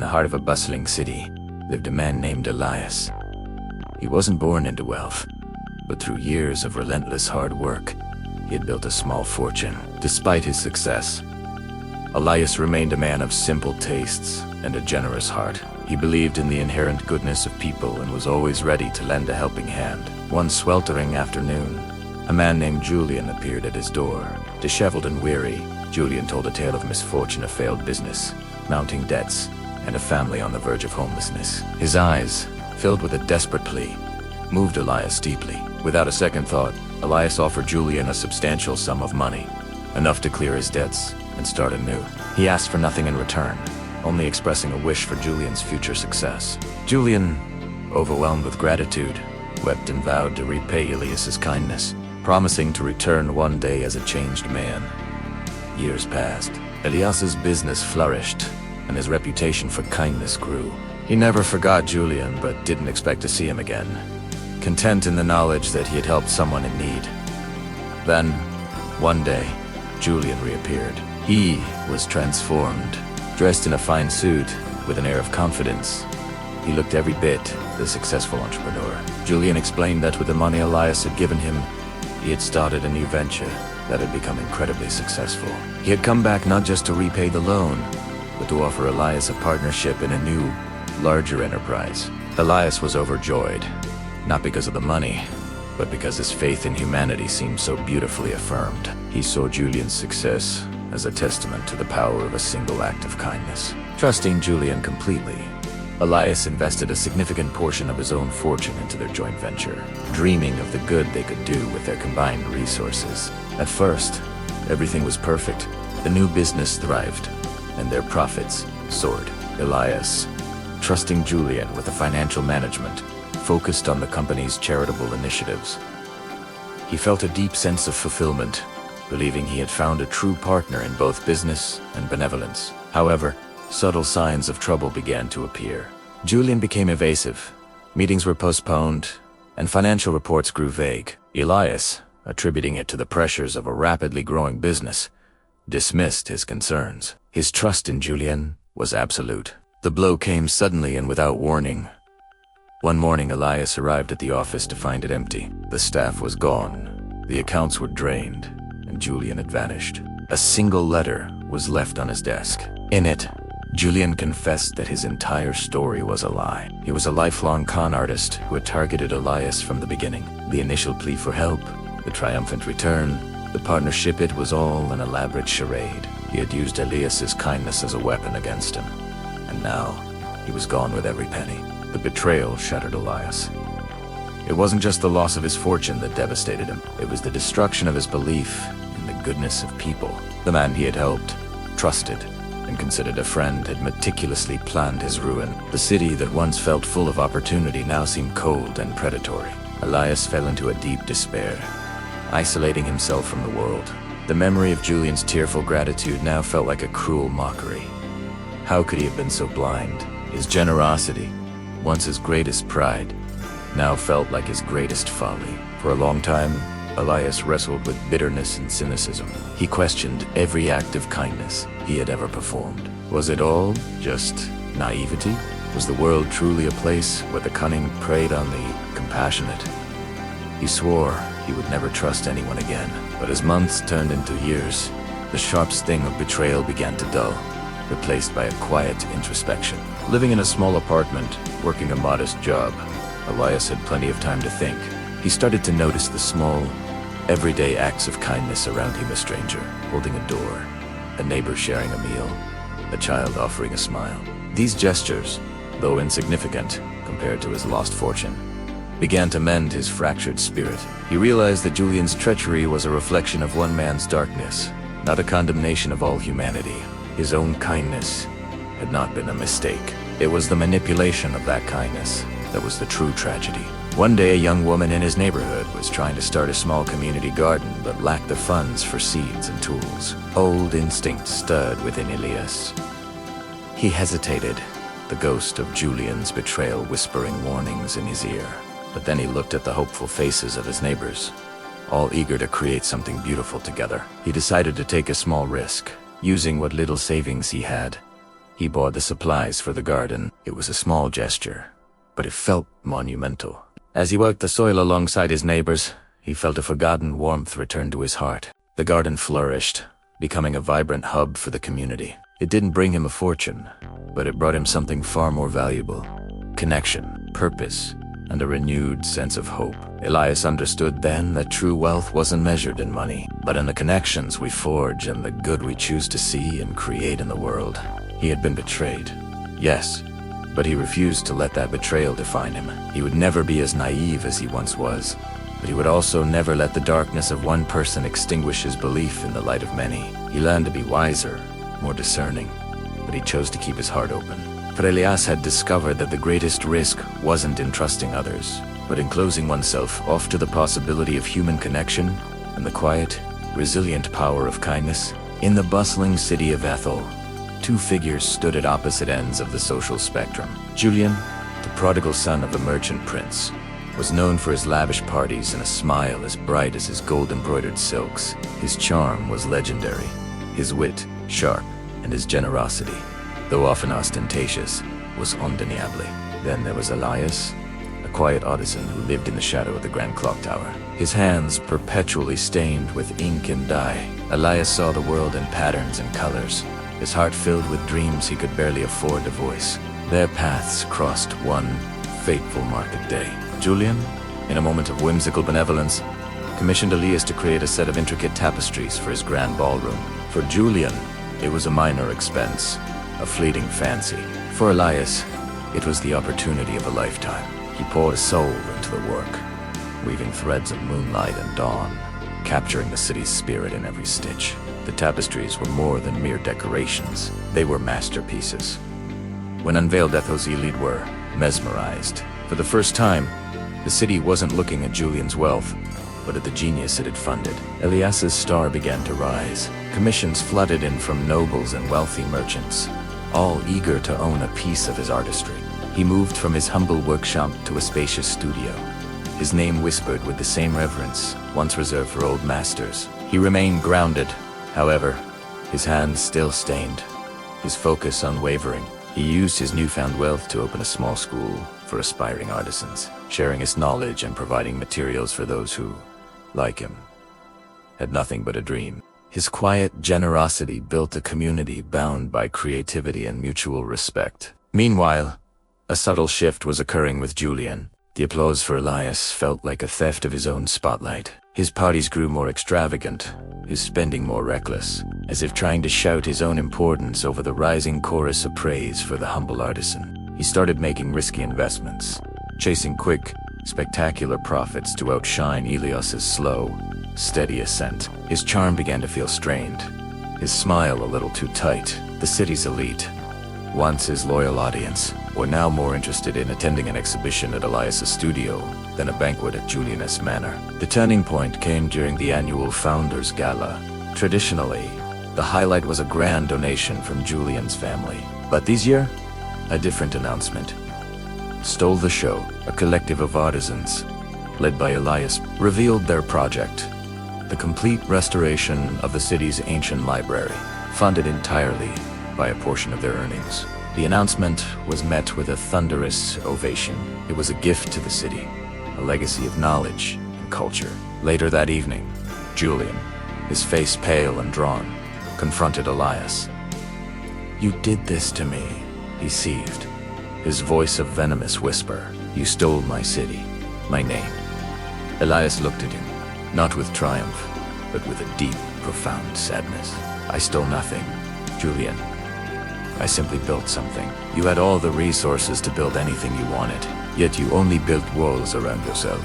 the heart of a bustling city lived a man named Elias. He wasn't born into wealth, but through years of relentless hard work, he had built a small fortune. Despite his success, Elias remained a man of simple tastes and a generous heart. He believed in the inherent goodness of people and was always ready to lend a helping hand. One sweltering afternoon, a man named Julian appeared at his door. Disheveled and weary, Julian told a tale of misfortune, a failed business, mounting debts, and a family on the verge of homelessness. His eyes, filled with a desperate plea, moved Elias deeply. Without a second thought, Elias offered Julian a substantial sum of money, enough to clear his debts and start anew. He asked for nothing in return, only expressing a wish for Julian's future success. Julian, overwhelmed with gratitude, wept and vowed to repay Elias's kindness, promising to return one day as a changed man. Years passed. Elias's business flourished, and his reputation for kindness grew. He never forgot Julian, but didn't expect to see him again, content in the knowledge that he had helped someone in need. Then, one day, Julian reappeared. He was transformed, dressed in a fine suit, with an air of confidence. He looked every bit the successful entrepreneur. Julian explained that with the money Elias had given him, he had started a new venture that had become incredibly successful. He had come back not just to repay the loan, but to offer Elias a partnership in a new, larger enterprise. Elias was overjoyed, not because of the money, but because his faith in humanity seemed so beautifully affirmed. He saw Julian's success as a testament to the power of a single act of kindness. Trusting Julian completely, Elias invested a significant portion of his own fortune into their joint venture, dreaming of the good they could do with their combined resources. At first, everything was perfect. The new business thrived, and their profits soared. Elias, trusting Julian with the financial management, focused on the company's charitable initiatives. He felt a deep sense of fulfillment, believing he had found a true partner in both business and benevolence. However, subtle signs of trouble began to appear. Julian became evasive, meetings were postponed, and financial reports grew vague. Elias, attributing it to the pressures of a rapidly growing business, dismissed his concerns. His trust in Julian was absolute. The blow came suddenly and without warning. One morning, Elias arrived at the office to find it empty. The staff was gone, the accounts were drained, and Julian had vanished. A single letter was left on his desk. In it, Julian confessed that his entire story was a lie. He was a lifelong con artist who had targeted Elias from the beginning. The initial plea for help, the triumphant return, the partnership, it was all an elaborate charade. He had used Elias's kindness as a weapon against him. And now, he was gone with every penny. The betrayal shattered Elias. It wasn't just the loss of his fortune that devastated him. It was the destruction of his belief in the goodness of people. The man he had helped, trusted, and considered a friend had meticulously planned his ruin. The city that once felt full of opportunity now seemed cold and predatory. Elias fell into a deep despair, isolating himself from the world. The memory of Julian's tearful gratitude now felt like a cruel mockery. How could he have been so blind? His generosity, once his greatest pride, now felt like his greatest folly. For a long time, Elias wrestled with bitterness and cynicism. He questioned every act of kindness he had ever performed. Was it all just naivety? Was the world truly a place where the cunning preyed on the compassionate? He swore he would never trust anyone again. But as months turned into years, the sharp sting of betrayal began to dull, replaced by a quiet introspection. Living in a small apartment, working a modest job, Elias had plenty of time to think. He started to notice the small, everyday acts of kindness around him: a stranger holding a door, a neighbor sharing a meal, a child offering a smile. These gestures, though insignificant compared to his lost fortune, began to mend his fractured spirit. He realized that Julian's treachery was a reflection of one man's darkness, not a condemnation of all humanity. His own kindness had not been a mistake. It was the manipulation of that kindness that was the true tragedy. One day, a young woman in his neighborhood was trying to start a small community garden but lacked the funds for seeds and tools. Old instinct stirred within Elias. He hesitated, the ghost of Julian's betrayal whispering warnings in his ear. But then he looked at the hopeful faces of his neighbors, all eager to create something beautiful together. He decided to take a small risk, using what little savings he had. He bought the supplies for the garden. It was a small gesture, but it felt monumental. As he worked the soil alongside his neighbors, he felt a forgotten warmth return to his heart. The garden flourished, becoming a vibrant hub for the community. It didn't bring him a fortune, but it brought him something far more valuable: connection, purpose, and a renewed sense of hope. Elias understood then that true wealth wasn't measured in money, but in the connections we forge and the good we choose to see and create in the world. He had been betrayed, yes, but he refused to let that betrayal define him. He would never be as naive as he once was, but he would also never let the darkness of one person extinguish his belief in the light of many. He learned to be wiser, more discerning, but he chose to keep his heart open. For Elias had discovered that the greatest risk wasn't in trusting others, but in closing oneself off to the possibility of human connection and the quiet, resilient power of kindness. In the bustling city of Ethel, two figures stood at opposite ends of the social spectrum. Julian, the prodigal son of a merchant prince, was known for his lavish parties and a smile as bright as his gold-embroidered silks. His charm was legendary, his wit sharp, and his generosity, though often ostentatious, was undeniable. Then there was Elias, a quiet artisan who lived in the shadow of the grand clock tower, his hands perpetually stained with ink and dye. Elias saw the world in patterns and colors, his heart filled with dreams he could barely afford to voice. Their paths crossed one fateful market day. Julian, in a moment of whimsical benevolence, commissioned Elias to create a set of intricate tapestries for his grand ballroom. For Julian, it was a minor expense, a fleeting fancy. For Elias, it was the opportunity of a lifetime. He poured his soul into the work, weaving threads of moonlight and dawn, capturing the city's spirit in every stitch. The tapestries were more than mere decorations. They were masterpieces. When unveiled, Ethel's elite were mesmerized. For the first time, the city wasn't looking at Julian's wealth, but at the genius it had funded. Elias's star began to rise. Commissions flooded in from nobles and wealthy merchants, all eager to own a piece of his artistry. He moved from his humble workshop to a spacious studio, his name whispered with the same reverence once reserved for old masters. He remained grounded, however, his hands still stained, his focus unwavering. He used his newfound wealth to open a small school for aspiring artisans, sharing his knowledge and providing materials for those who, like him, had nothing but a dream. His quiet generosity built a community bound by creativity and mutual respect. Meanwhile, a subtle shift was occurring with Julian. The applause for Elias felt like a theft of his own spotlight. His parties grew more extravagant, his spending more reckless, as if trying to shout his own importance over the rising chorus of praise for the humble artisan. He started making risky investments, chasing quick, spectacular profits to outshine Elias's slow, steady ascent. His charm began to feel strained, his smile a little too tight. The city's elite, once his loyal audience, were now more interested in attending an exhibition at Elias's studio than a banquet at Julian's manor. The turning point came during the annual Founders Gala. Traditionally, the highlight was a grand donation from Julian's family. But this year, a different announcement stole the show. A collective of artisans, led by Elias, revealed their project: the complete restoration of the city's ancient library, funded entirely by a portion of their earnings. The announcement was met with a thunderous ovation. It was a gift to the city, a legacy of knowledge and culture. Later that evening, Julian, his face pale and drawn, confronted Elias. "You did this to me," he seethed, his voice a venomous whisper. "You stole my city, my name." Elias looked at him, not with triumph, but with a deep, profound sadness. "I stole nothing, Julian. I simply built something. You had all the resources to build anything you wanted, yet you only built walls around yourself."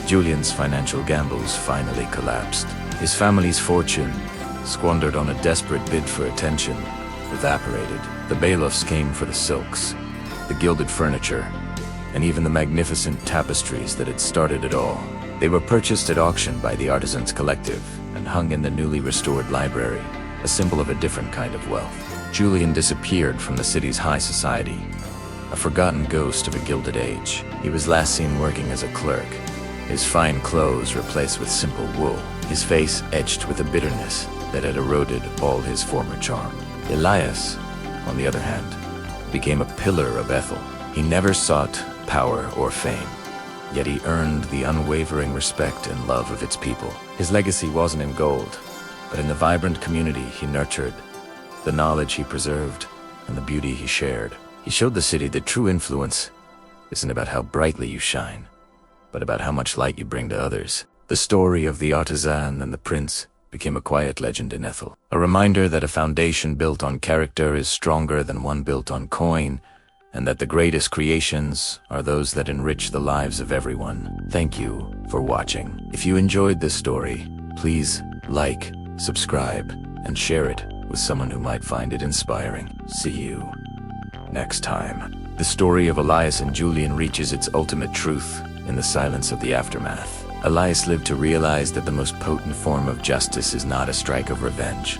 Julian's financial gambles finally collapsed. His family's fortune, squandered on a desperate bid for attention, evaporated. The bailiffs came for the silks, the gilded furniture, and even the magnificent tapestries that had started it all. They were purchased at auction by the Artisans Collective and hung in the newly restored library, a symbol of a different kind of wealth. Julian disappeared from the city's high society, a forgotten ghost of a gilded age. He was last seen working as a clerk, his fine clothes replaced with simple wool, his face etched with a bitterness that had eroded all his former charm. Elias, on the other hand, became a pillar of Ethel. He never sought power or fame, yet he earned the unwavering respect and love of its people. His legacy wasn't in gold, but in the vibrant community he nurtured, the knowledge he preserved, and the beauty he shared. He showed the city that true influence isn't about how brightly you shine, but about how much light you bring to others. The story of the artisan and the prince became a quiet legend in Ethel, a reminder that a foundation built on character is stronger than one built on coin, and that the greatest creations are those that enrich the lives of everyone. Thank you for watching. If you enjoyed this story, please like, subscribe, and share it with someone who might find it inspiring. See you next time. The story of Elias and Julian reaches its ultimate truth in the silence of the aftermath. Elias lived to realize that the most potent form of justice is not a strike of revenge,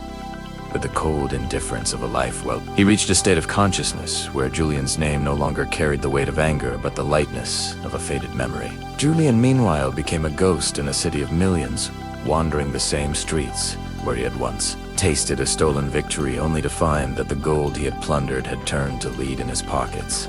but the cold indifference of a life well. He reached a state of consciousness where Julian's name no longer carried the weight of anger, but the lightness of a faded memory. Julian, meanwhile, became a ghost in a city of millions, wandering the same streets where he had once tasted a stolen victory, only to find that the gold he had plundered had turned to lead in his pockets.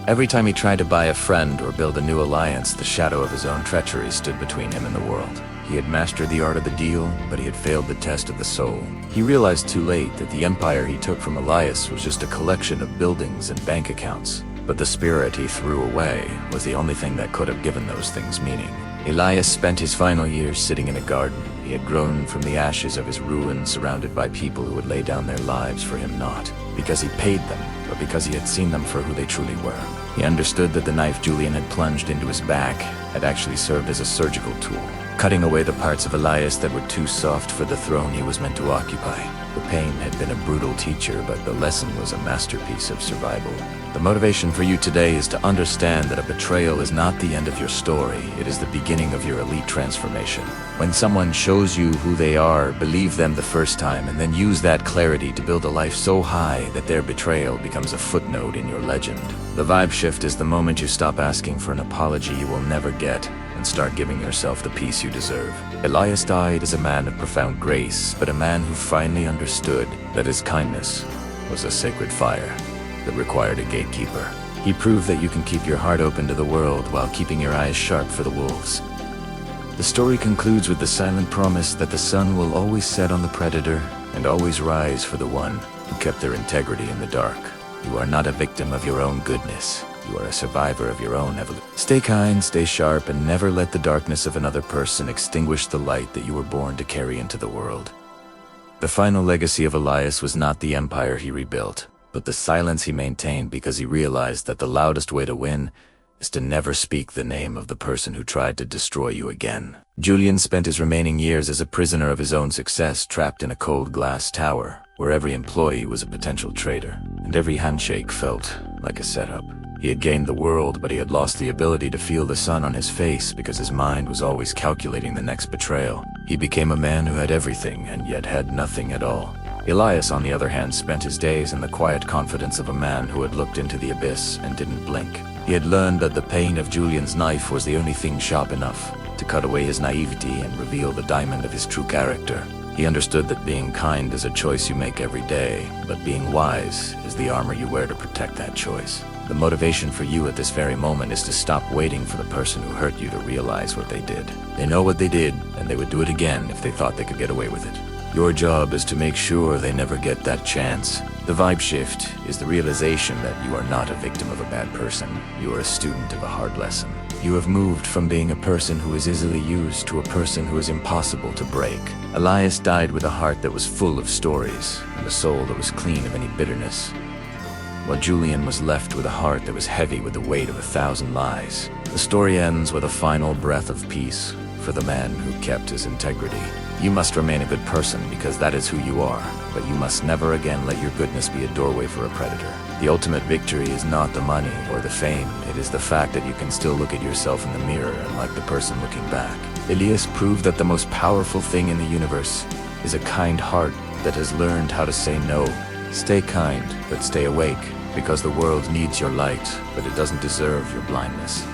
Every time he tried to buy a friend or build a new alliance, the shadow of his own treachery stood between him and the world. He had mastered the art of the deal, but he had failed the test of the soul. He realized too late that the empire he took from Elias was just a collection of buildings and bank accounts, but the spirit he threw away was the only thing that could have given those things meaning. Elias spent his final years sitting in a garden. He had grown from the ashes of his ruin, surrounded by people who would lay down their lives for him, not because he paid them, but because he had seen them for who they truly were. He understood that the knife Julian had plunged into his back had actually served as a surgical tool, cutting away the parts of Elias that were too soft for the throne he was meant to occupy. The pain had been a brutal teacher, but the lesson was a masterpiece of survival. The motivation for you today is to understand that a betrayal is not the end of your story, it is the beginning of your elite transformation. When someone shows you who they are, believe them the first time, and then use that clarity to build a life so high that their betrayal becomes a footnote in your legend. The vibe shift is the moment you stop asking for an apology you will never get, and start giving yourself the peace you deserve. Elias died as a man of profound grace, but a man who finally understood that his kindness was a sacred fire that required a gatekeeper. He proved that you can keep your heart open to the world while keeping your eyes sharp for the wolves. The story concludes with the silent promise that the sun will always set on the predator and always rise for the one who kept their integrity in the dark. You are not a victim of your own goodness. You are a survivor of your own evolution. Stay kind, stay sharp, and never let the darkness of another person extinguish the light that you were born to carry into the world. The final legacy of Elias was not the empire he rebuilt, but the silence he maintained, because he realized that the loudest way to win is to never speak the name of the person who tried to destroy you again. Julian spent his remaining years as a prisoner of his own success, trapped in a cold glass tower, where every employee was a potential traitor, and every handshake felt like a setup. He had gained the world, but he had lost the ability to feel the sun on his face because his mind was always calculating the next betrayal. He became a man who had everything and yet had nothing at all. Elias, on the other hand, spent his days in the quiet confidence of a man who had looked into the abyss and didn't blink. He had learned that the pain of Julian's knife was the only thing sharp enough to cut away his naivety and reveal the diamond of his true character. He understood that being kind is a choice you make every day, but being wise is the armor you wear to protect that choice. The motivation for you at this very moment is to stop waiting for the person who hurt you to realize what they did. They know what they did, and they would do it again if they thought they could get away with it. Your job is to make sure they never get that chance. The vibe shift is the realization that you are not a victim of a bad person. You are a student of a hard lesson. You have moved from being a person who is easily used to a person who is impossible to break. Elias died with a heart that was full of stories and a soul that was clean of any bitterness, while Julian was left with a heart that was heavy with the weight of 1,000 lies. The story ends with a final breath of peace for the man who kept his integrity. You must remain a good person because that is who you are, but you must never again let your goodness be a doorway for a predator. The ultimate victory is not the money or the fame, it is the fact that you can still look at yourself in the mirror and like the person looking back. Elias proved that the most powerful thing in the universe is a kind heart that has learned how to say no. Stay kind, but stay awake, because the world needs your light, but it doesn't deserve your blindness.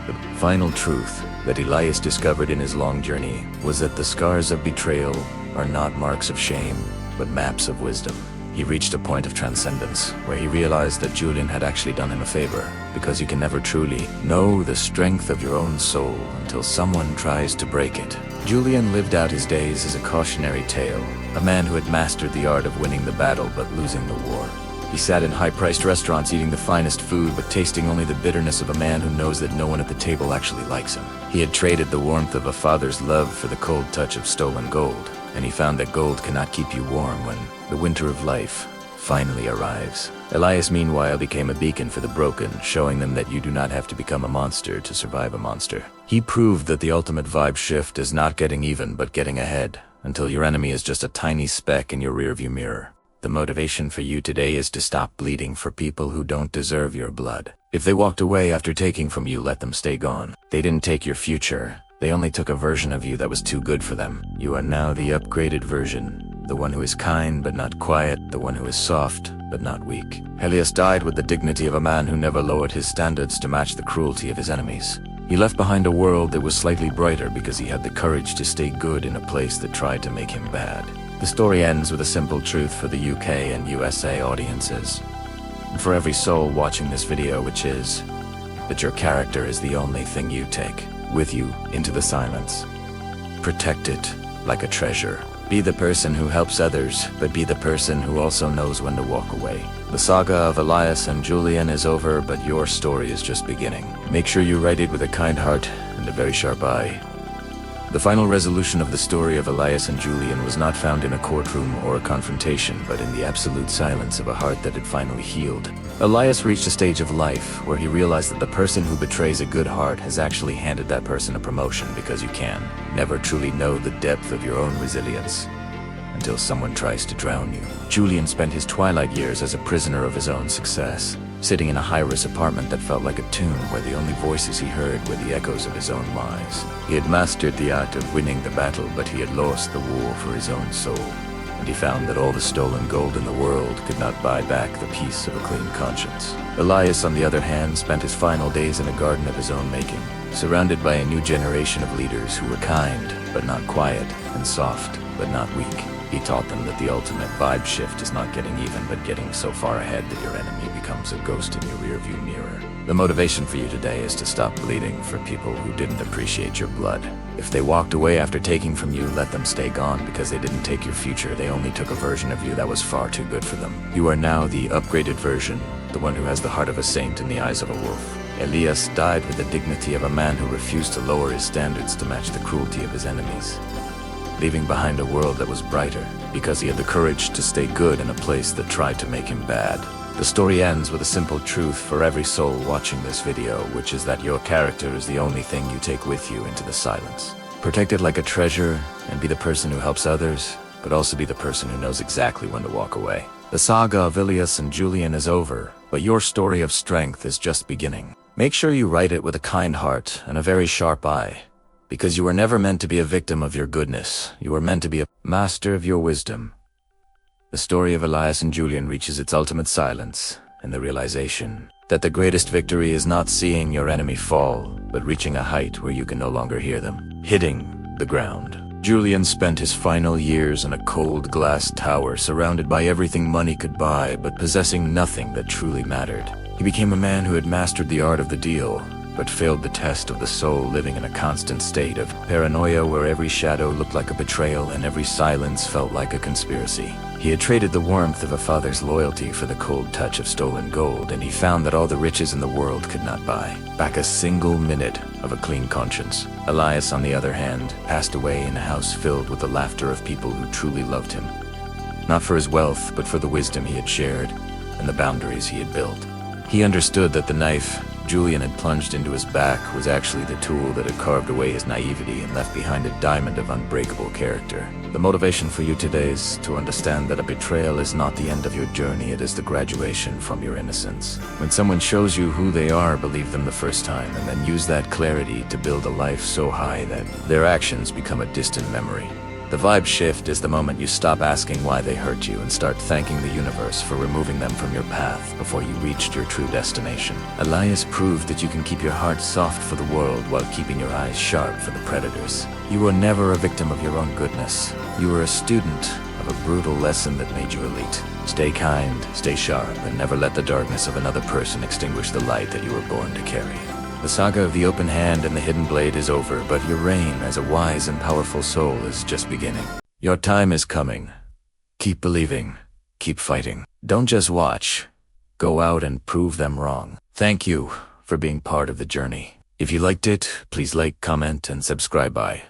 The final truth that Elias discovered in his long journey was that the scars of betrayal are not marks of shame, but maps of wisdom. He reached a point of transcendence, where he realized that Julian had actually done him a favor, because you can never truly know the strength of your own soul until someone tries to break it. Julian lived out his days as a cautionary tale, a man who had mastered the art of winning the battle but losing the war. He sat in high-priced restaurants eating the finest food but tasting only the bitterness of a man who knows that no one at the table actually likes him. He had traded the warmth of a father's love for the cold touch of stolen gold, and he found that gold cannot keep you warm when the winter of life finally arrives. Elias, meanwhile, became a beacon for the broken, showing them that you do not have to become a monster to survive a monster. He proved that the ultimate vibe shift is not getting even but getting ahead, until your enemy is just a tiny speck in your rearview mirror. The motivation for you today is to stop bleeding for people who don't deserve your blood. If they walked away after taking from you, let them stay gone. They didn't take your future. They only took a version of you that was too good for them. You are now the upgraded version, the one who is kind but not quiet, the one who is soft but not weak. Elias died with the dignity of a man who never lowered his standards to match the cruelty of his enemies. He left behind a world that was slightly brighter because he had the courage to stay good in a place that tried to make him bad. The story ends with a simple truth for the UK and USA audiences, and for every soul watching this video, which is that your character is the only thing you take with you into the silence. Protect it like a treasure. Be the person who helps others, but be the person who also knows when to walk away. The saga of Elias and Julian is over, but your story is just beginning. Make sure you write it with a kind heart and a very sharp eye. The final resolution of the story of Elias and Julian was not found in a courtroom or a confrontation, but in the absolute silence of a heart that had finally healed. Elias reached a stage of life where he realized that the person who betrays a good heart has actually handed that person a promotion, because you can never truly know the depth of your own resilience until someone tries to drown you. Julian spent his twilight years as a prisoner of his own success, sitting in a high-rise apartment that felt like a tomb where the only voices he heard were the echoes of his own lies. He had mastered the art of winning the battle, but he had lost the war for his own soul. And he found that all the stolen gold in the world could not buy back the peace of a clean conscience. Elias, on the other hand, spent his final days in a garden of his own making, surrounded by a new generation of leaders who were kind, but not quiet, and soft, but not weak. He taught them that the ultimate vibe shift is not getting even, but getting so far ahead that your enemy becomes a ghost in your rearview mirror. The motivation for you today is to stop bleeding for people who didn't appreciate your blood. If they walked away after taking from you, let them stay gone, because they didn't take your future. They only took a version of you that was far too good for them. You are now the upgraded version, the one who has the heart of a saint and the eyes of a wolf. Elias died with the dignity of a man who refused to lower his standards to match the cruelty of his enemies, leaving behind a world that was brighter, because he had the courage to stay good in a place that tried to make him bad. The story ends with a simple truth for every soul watching this video, which is that your character is the only thing you take with you into the silence. Protect it like a treasure, and be the person who helps others, but also be the person who knows exactly when to walk away. The saga of Elias and Julian is over, but your story of strength is just beginning. Make sure you write it with a kind heart and a very sharp eye, because you were never meant to be a victim of your goodness. You were meant to be a master of your wisdom. The story of Elias and Julian reaches its ultimate silence in the realization that the greatest victory is not seeing your enemy fall, but reaching a height where you can no longer hear them hitting the ground. Julian spent his final years in a cold glass tower, surrounded by everything money could buy, but possessing nothing that truly mattered. He became a man who had mastered the art of the deal, but failed the test of the soul, living in a constant state of paranoia where every shadow looked like a betrayal and every silence felt like a conspiracy. He had traded the warmth of a father's loyalty for the cold touch of stolen gold, and he found that all the riches in the world could not buy back a single minute of a clean conscience. Elias, on the other hand, passed away in a house filled with the laughter of people who truly loved him, not for his wealth, but for the wisdom he had shared and the boundaries he had built. He understood that the knife Julian had plunged into his back was actually the tool that had carved away his naivety and left behind a diamond of unbreakable character. The motivation for you today is to understand that a betrayal is not the end of your journey, it is the graduation from your innocence. When someone shows you who they are, believe them the first time, and then use that clarity to build a life so high that their actions become a distant memory. The vibe shift is the moment you stop asking why they hurt you and start thanking the universe for removing them from your path before you reached your true destination. Elias proved that you can keep your heart soft for the world while keeping your eyes sharp for the predators. You were never a victim of your own goodness. You were a student of a brutal lesson that made you elite. Stay kind, stay sharp, and never let the darkness of another person extinguish the light that you were born to carry. The saga of the open hand and the hidden blade is over, but your reign as a wise and powerful soul is just beginning. Your time is coming. Keep believing. Keep fighting. Don't just watch. Go out and prove them wrong. Thank you for being part of the journey. If you liked it, please like, comment, and subscribe. Bye.